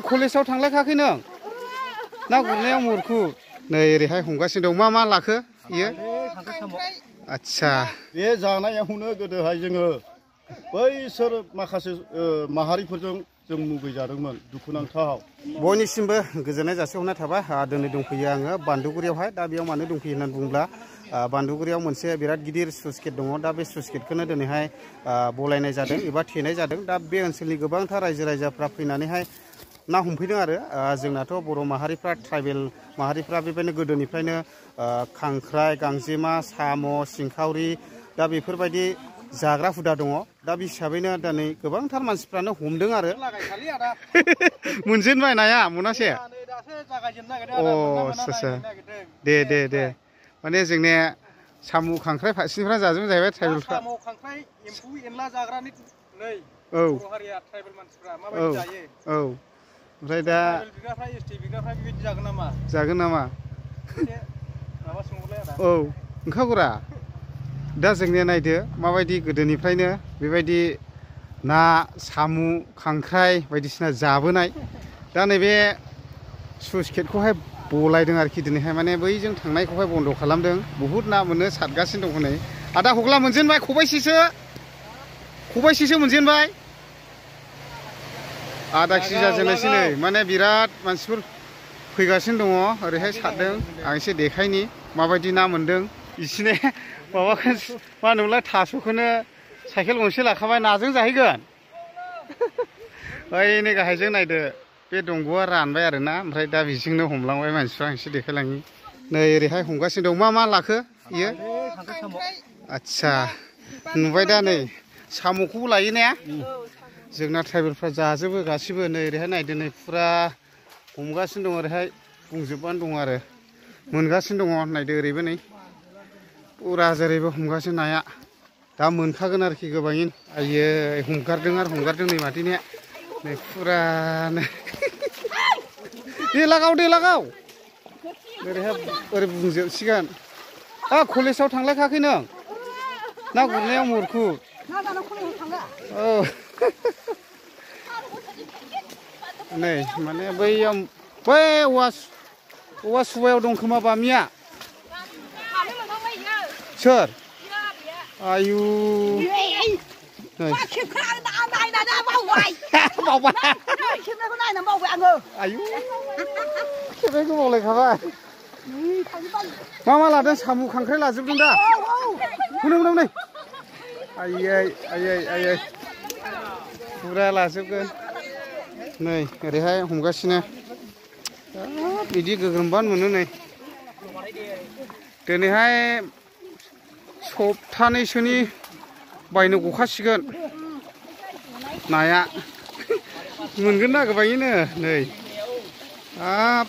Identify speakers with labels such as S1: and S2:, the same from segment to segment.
S1: कलेजाव थांलायखाखै नों ना गुरनायाव मुरखु नै ओरैहाय हमगासिनो दं मा लाखो इयो आच्छा
S2: बे जानायावनो गोदोहाय जोङो बैसोर माखासे माहारिफोरजों जों मुगैजादोंमोन दुखुनांथाव
S1: बयनिसिमबो गोजोननाय जासिहरनाय थाबाय दिनै दंफैयो आङो बान्दुगुरियावहाय दा बेयाव मानो दंफैयो होननानै बुङोब्ला बान्दुगुरियाव मोनसे बिराद गिदिर स्लुइस गेट दङ दा बे स्लुइस गेटखौनो दिनैहाय बलायनाय जादों एबा थेनाय जादों दा बे ओनसोलनि गोबांथार रायजो राजाफ्रा फैनानैहाय ना हमफैदों आरो जोंनाथ' बर' माहारिफ्रा ट्राइबेल माहारिफ्रा बेबायदिनो गोदोनिफ्रायनो खांख्राइ गांजेमा साम' सिंखावरि दा बेफोरबायदि जाग्रा हुदा दङ दा बे हिसाबैनो दिनै गोबांथार मानसिफ्रानो हमदों आरो मोनजेनबाय नाया मोनासे दे माने जोंने साम' खांख्राइ फारसेनिफ्राय जाजोबो जाहैबाय ट्राइबेलफ्रा
S2: साम' खांख्राइ एम्फौ एनला जाग्रानि नै
S1: औ
S2: बर' हारिया ट्राइबेल मानसिफ्रा माबायदि जायो
S1: औ ओमफ्राय दा
S2: ट्राइबेल बिग्राफ्रा एसटि बिग्राफ्रा बेबायदि जागोन नामा एसे माबा सोंहरलाय आदा
S1: औ ओंखागुरा दा जोंनिया नायदो माबायदि गोदोनिफ्रायनो बेबायदि ना साम' खांख्राइ बायदिसिना जाबोनाय दा नैबे स्लुइस गेटखौहाय बलायदों आरोखि दिनैहाय माने बैजों थांनायखौहाय बन्द' खालामदों बहुद ना मोनो सारगासिनो दं हनै आदा हग्ला मोनजेनबाय खबाइसेसो मोनजेनबाय आदा केजि जाजेननायसै नै माने बिराद मानसिफोर फैगासिनो दङ ओरैहाय सारदों आं एसे देखायनि माबायदि ना मोनदों इसिने माबाखौ मा होनोमोनलाय थास'खौनो साइकेल गंसे लाखाबाय नाजों जाहैगोन ओइनै गाहायजों नायदो बे दंग'आ रानबाय आरोना ओमफ्राय दा बेजोंनो हमलांबाय मानसिफ्रा आं एसे देखायलाङि नै ओरैहाय हमगासिनो दं मा लाखो इयो आच्छा नुबाय दा नै साम'खौबो लायो ने जोंना ट्राइबेलफ्रा जाजोबो गासिबो नै ओरैहाय नायदो नै फुरा हमगासिनो दं ओरैहाय बुंजोबबानो दं आरो मोनगासिनो दङ नायदो ओरैबो नै फुरा जेरैबो हमगासिनो नाया दा मोनखागोन आरोखि गोबाङैनो आयै हमगारदों नै मादैनिया नै फुरानो दे लागाव ओरैहाय ओरै बुंजोबसिगोन कलेजाव थांलायखाखै नों ना गुरनायाव मुरखु औ नै माने बै औवा सुबायाव दं खोमा बामिया सोर आयु आयु खेबनायखौ बावलायखाबाय मा लादों साम' खांख्राइ लाजोबदों दा हनै नै आयै फुरा लाजोबगोन नै ओरैहाय हमगासिनो बिदि गोग्रोमबानो मोनो नै दिनैहाय सप्तानैसोनि बायनो गखासिगोन नाया मोनगोन ना गोबाङैनो नै हाब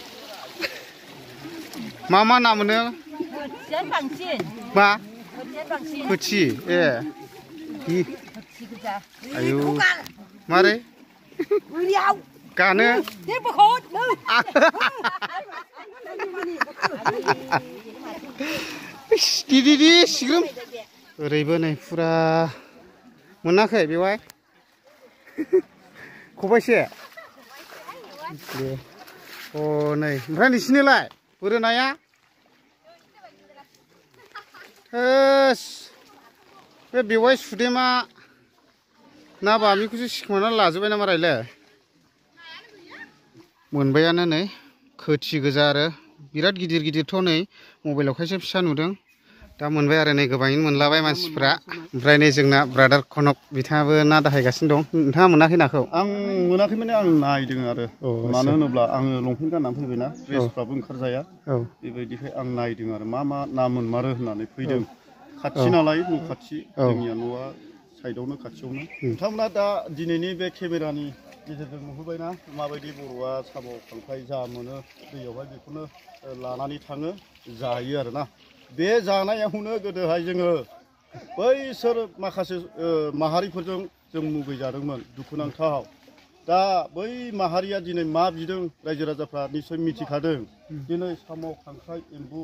S1: मा ना मोनो मा खोथि ए आयु मारै गानो दि सिग्रोम ओरैबो नै फुरा मोनाखै बेवहाय खबाइसे दे नै ओमफ्राय नोंसिनिलाय बोरो नाया बे बेवहाय सुदेमा ना बामिखौसो सिखोमानानै लाजोब्बाय नामा रायलाय मोनबायानो नै खोथि गोजा आरो बिराद गिदिरथ' नै मबाइलावखायसो फिसा नुदों दा मोनबाय आरो नै गोबाङैनो मोनलाबाय मानसिफ्रा ओमफ्राय नै जोंना ब्रादार कनक बिथाङाबो ना दाहायगासिनो दं नोंथाङा मोनाखै नाखौ
S2: आं मोनाखै माने आं नायदों आरो मानो होनोब्ला आङो लंपेन्ट गाननानै फैबायना ड्रेसफ्राबो ओंखारजाया बेबायदिखाय आं नायदों आरो मा ना मोनमारो होननानै फैदों खाथि नालाय न' खाथि जोंनिया न'आ साइडआवनो खाथियावनो नोंथांमोना दा दिनैनि बे केमेरानि गेजेरजों नुहरबायना माबायदि बर'आ साम' खांख्राइ जा मोनो दैयावहाय बेखौनो लानानै थाङो जायो आरोना बे जानायावनो गोदोहाय जोङो बैसोर माखासे माहारिफोरजों जों मुगैजादोंमोन दुखुनांथाव दा बै माहारिया दिनै मा बिदों रायजो राजाफ्रा निस्सय मिथिखादों दिनै साम' खांख्राइ एम्बु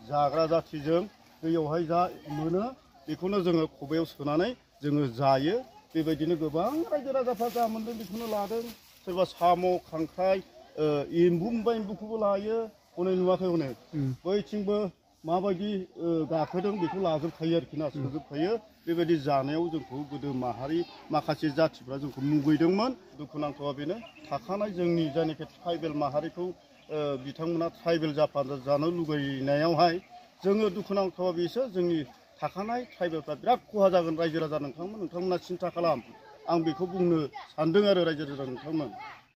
S2: जाग्रा जाथिजों दैयावहाय जा मोनो बेखौनो जोङो खबायाव सोनानै जोङो जायो बेबायदिनो गोबां रायजो राजाफ्रा जा मोनदों बेखौनो लादों सोरबा साम' खांख्राइ एम्बु मोनबा एम्बुखौबो लायो हनै नुवाखै हनै बैथिंबो माबायदि गाखोदों बेखौ लाजोबखायो आरोखि ना सोजोबखायो बेबायदि जानायाव जोंखौ गोदो माहारि माखासे जाथिफ्रा जोंखौ मुगैदोंमोन दुखुनांथावा बेनो थाखानाय जोंनि जायनाखि ट्राइबेल माहारिखौ बिथांमोना ट्राइबेल जानो लुगैनायावहाय जोङो दुखुनांथावा बेसो जोंनि थाखानाय ट्राइबेलफ्रा बिराद खहा जागोन रायजो राजा नोंथांमोना सिन्था खालाम आं बेखौ बुंनो सानदों आरो रायजो राजा नोंथांमोन